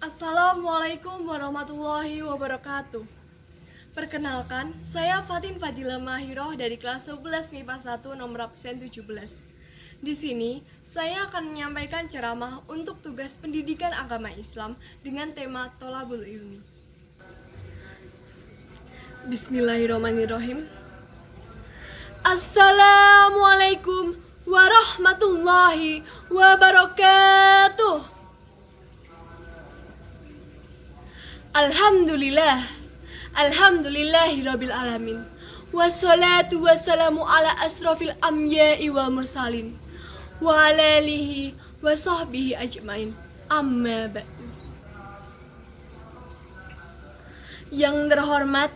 Assalamualaikum warahmatullahi wabarakatuh. Perkenalkan, saya Fatin Fadila Mahiroh dari kelas 11 MIPA 1 nomor absen 17. Di sini, saya akan menyampaikan ceramah untuk tugas pendidikan agama Islam dengan tema Tholabul Ilmi. Bismillahirrahmanirrahim. Assalamualaikum warahmatullahi wabarakatuh. Alhamdulillahirabbil alamin. Wassalatu wassalamu ala asrofil anbiya'i wal mursalin wa ala alihi wa sahbihi ajmain. Amma ba'du. Yang terhormat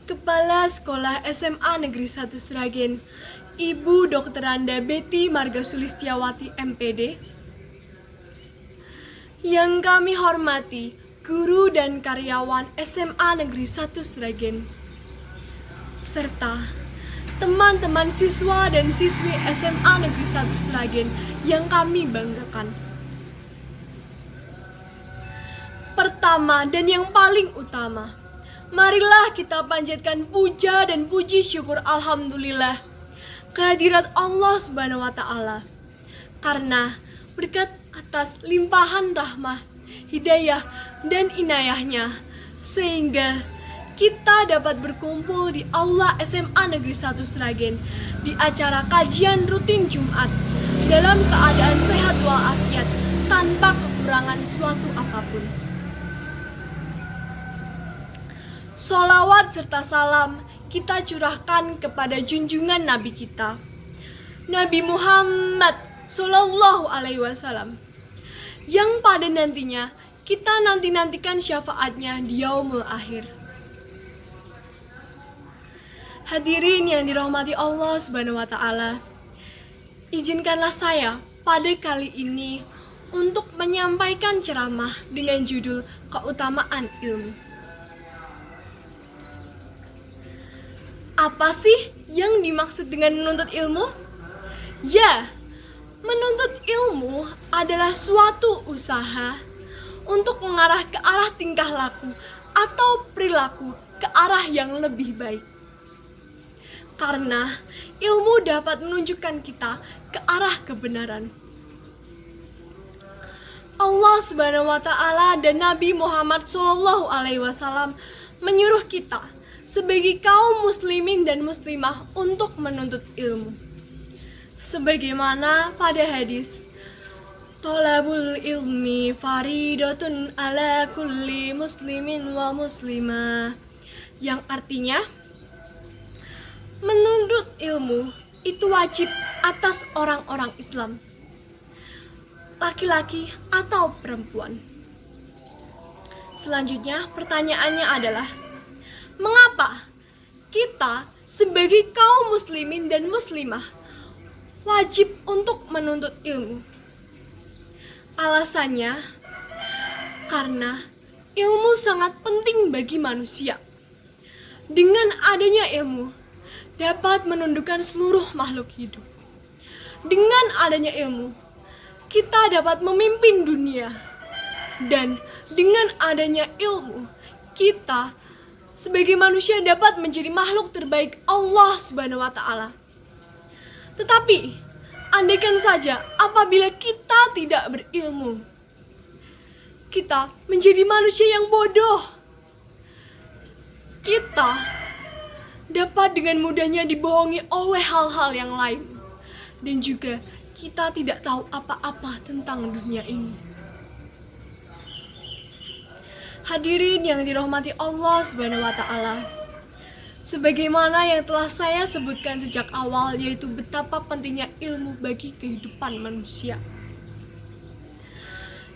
Kepala Sekolah SMA Negeri 1 Sragen, Ibu Dr. Anda Betty Marga Sulistiawati MPD. Yang kami hormati guru dan karyawan SMA Negeri 1 Sragen, serta teman-teman siswa dan siswi SMA Negeri 1 Sragen yang kami banggakan. Pertama dan yang paling utama, marilah kita panjatkan puja dan puji syukur alhamdulillah kehadirat Allah Subhanahu wa taala. Karena berkat atas limpahan rahmah, hidayah dan inayahnya, sehingga kita dapat berkumpul di Aula SMA Negeri 1 Sragen di acara kajian rutin Jumat dalam keadaan sehat walafiat tanpa kekurangan suatu apapun. Sholawat serta salam kita curahkan kepada junjungan Nabi kita, Nabi Muhammad Sallallahu Alaihi Wasallam, yang pada nantinya kita nantikan syafaatnya di yaumul akhir. Hadirin yang dirahmati Allah Subhanahu wa taala, izinkanlah saya pada kali ini untuk menyampaikan ceramah dengan judul Keutamaan Ilmu. Apa sih yang dimaksud dengan menuntut ilmu? Ya, menuntut ilmu adalah suatu usaha untuk mengarah ke arah tingkah laku atau perilaku ke arah yang lebih baik. Karena ilmu dapat menunjukkan kita ke arah kebenaran. Allah Subhanahu wa taala dan Nabi Muhammad Sallallahu Alaihi Wasallam menyuruh kita sebagai kaum muslimin dan muslimah untuk menuntut ilmu. Sebagaimana pada hadis, Tholabul ilmi faridatun ala kulli muslimin wa muslimah, yang artinya menuntut ilmu itu wajib atas orang-orang Islam, laki-laki atau perempuan. Selanjutnya pertanyaannya adalah, mengapa kita sebagai kaum muslimin dan muslimah wajib untuk menuntut ilmu? Alasannya, karena ilmu sangat penting bagi manusia. Dengan adanya ilmu, dapat menundukkan seluruh makhluk hidup. Dengan adanya ilmu, kita dapat memimpin dunia. Dan dengan adanya ilmu, kita sebagai manusia dapat menjadi makhluk terbaik Allah Subhanahu wa taala. Tetapi andaikan saja apabila kita tidak berilmu, kita menjadi manusia yang bodoh. Kita dapat dengan mudahnya dibohongi oleh hal-hal yang lain. Dan juga kita tidak tahu apa-apa tentang dunia ini. Hadirin yang dirahmati Allah Subhanahu wa taala, sebagaimana yang telah saya sebutkan sejak awal, yaitu betapa pentingnya ilmu bagi kehidupan manusia.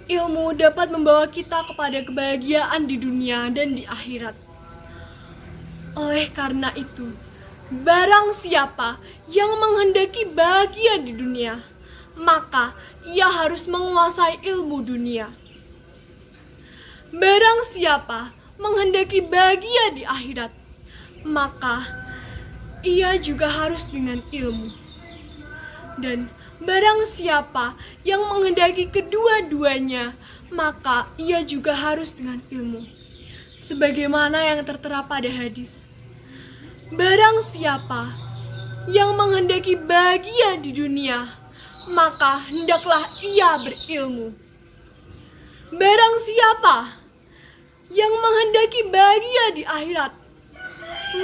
Ilmu dapat membawa kita kepada kebahagiaan di dunia dan di akhirat. Oleh karena itu, barang siapa yang menghendaki bahagia di dunia, maka ia harus menguasai ilmu dunia. Barang siapa menghendaki bahagia di akhirat, maka ia juga harus dengan ilmu. Dan barang siapa yang menghendaki kedua-duanya, maka ia juga harus dengan ilmu. Sebagaimana yang tertera pada hadis. Barang siapa yang menghendaki bahagia di dunia, maka hendaklah ia berilmu. Barang siapa yang menghendaki bahagia di akhirat,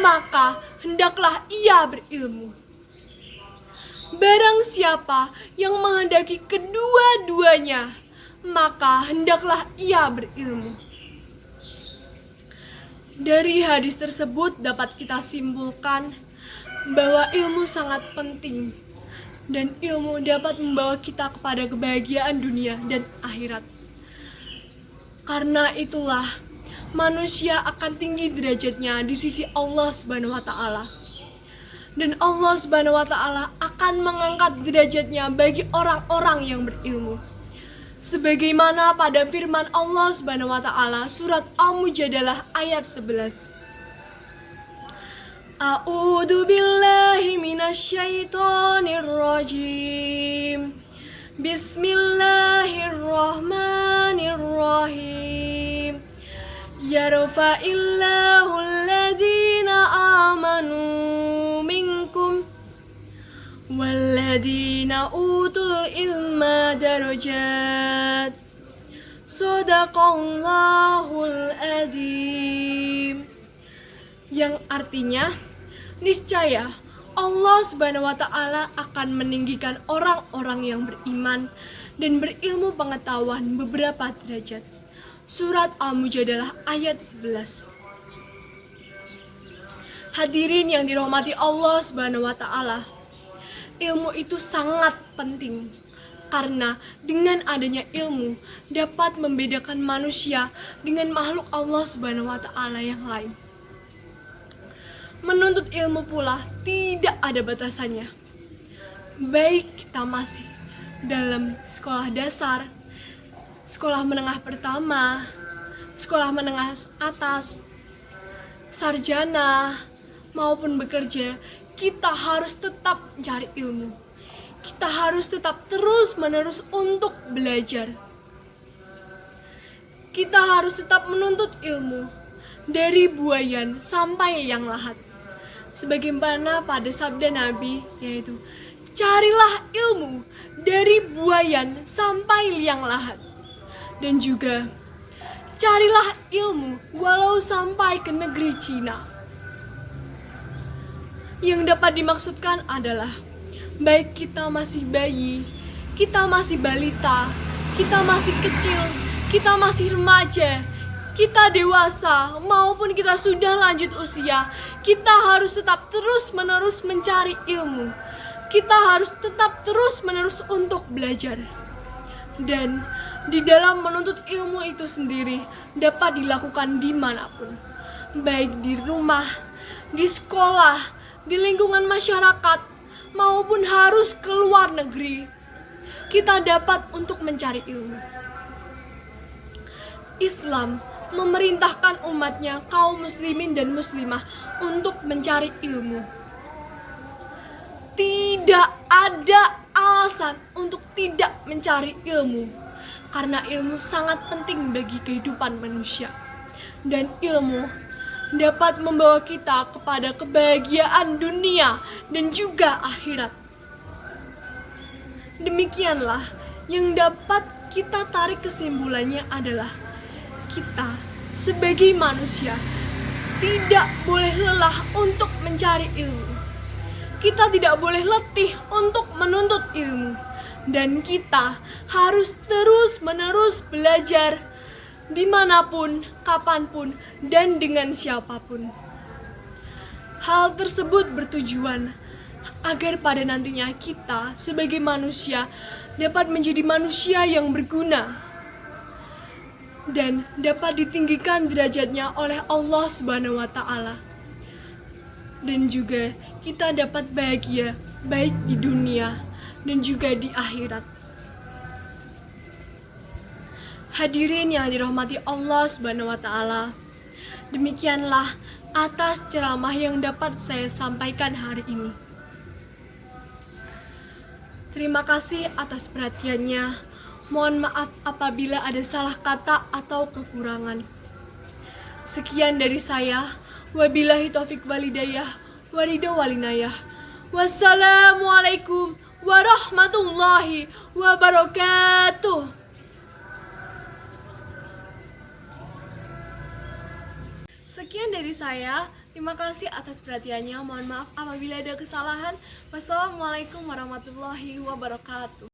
maka hendaklah ia berilmu. Barang siapa yang menghendaki kedua-duanya, maka hendaklah ia berilmu. Dari hadis tersebut dapat kita simpulkan bahwa ilmu sangat penting dan ilmu dapat membawa kita kepada kebahagiaan dunia dan akhirat. Karena itulah manusia akan tinggi derajatnya di sisi Allah Subhanahu wa taala. Dan Allah Subhanahu wa taala akan mengangkat derajatnya bagi orang-orang yang berilmu. Sebagaimana pada firman Allah Subhanahu wa taala surat Al-Mujadalah ayat 11. A'udzu billahi minasyaitonir rajim. Bismillahirrahmanirrahim. Yarfa'illahu alladhina amanu minkum walladhina utul ilma darajat. Shadaqallahul adzim. Yang artinya, niscaya Allah Subhanahu wa taala akan meninggikan orang-orang yang beriman dan berilmu pengetahuan beberapa derajat. Surat Al-Mujadalah ayat 11. Hadirin yang dirahmati Allah Subhanahu wa taala, ilmu itu sangat penting karena dengan adanya ilmu dapat membedakan manusia dengan makhluk Allah Subhanahu wa taala yang lain. Menuntut ilmu pula tidak ada batasannya. Baik kita masih dalam sekolah dasar, sekolah menengah pertama, sekolah menengah atas, sarjana, maupun bekerja, kita harus tetap mencari ilmu. Kita harus tetap terus-menerus untuk belajar. Kita harus tetap menuntut ilmu dari buayan sampai yang lahat. Sebagaimana pada sabda Nabi, yaitu carilah ilmu dari buayan sampai liang lahat. Dan juga carilah ilmu walau sampai ke negeri Cina. Yang dapat dimaksudkan adalah baik kita masih bayi, kita masih balita, kita masih kecil, kita masih remaja, kita dewasa, maupun kita sudah lanjut usia, kita harus tetap terus-menerus mencari ilmu. Kita harus tetap terus-menerus untuk belajar. Dan di dalam menuntut ilmu itu sendiri dapat dilakukan dimanapun. Baik di rumah, di sekolah, di lingkungan masyarakat, maupun harus ke luar negeri. Kita dapat untuk mencari ilmu. Islam memerintahkan umatnya, kaum muslimin dan muslimah, untuk mencari ilmu. Tidak ada alasan untuk tidak mencari ilmu, karena ilmu sangat penting bagi kehidupan manusia. Dan ilmu dapat membawa kita kepada kebahagiaan dunia dan juga akhirat. Demikianlah yang dapat kita tarik kesimpulannya adalah kita sebagai manusia tidak boleh lelah untuk mencari ilmu. Kita tidak boleh letih untuk menuntut ilmu. Dan kita harus terus-menerus belajar dimanapun, kapanpun, dan dengan siapapun. Hal tersebut bertujuan agar pada nantinya kita sebagai manusia dapat menjadi manusia yang berguna dan dapat ditinggikan derajatnya oleh Allah Subhanahu wa taala. Dan juga kita dapat bahagia baik di dunia dan juga di akhirat. Hadirin yang dirahmati Allah Subhanahu wa taala, demikianlah atas ceramah yang dapat saya sampaikan hari ini. Terima kasih atas perhatiannya. Mohon maaf apabila ada salah kata atau kekurangan. Sekian dari saya. Wabillahi taufik walhidayah. Warido walinayah. Wassalamualaikum warahmatullahi wabarakatuh. Sekian dari saya. Terima kasih atas perhatiannya. Mohon maaf apabila ada kesalahan. Wassalamualaikum warahmatullahi wabarakatuh.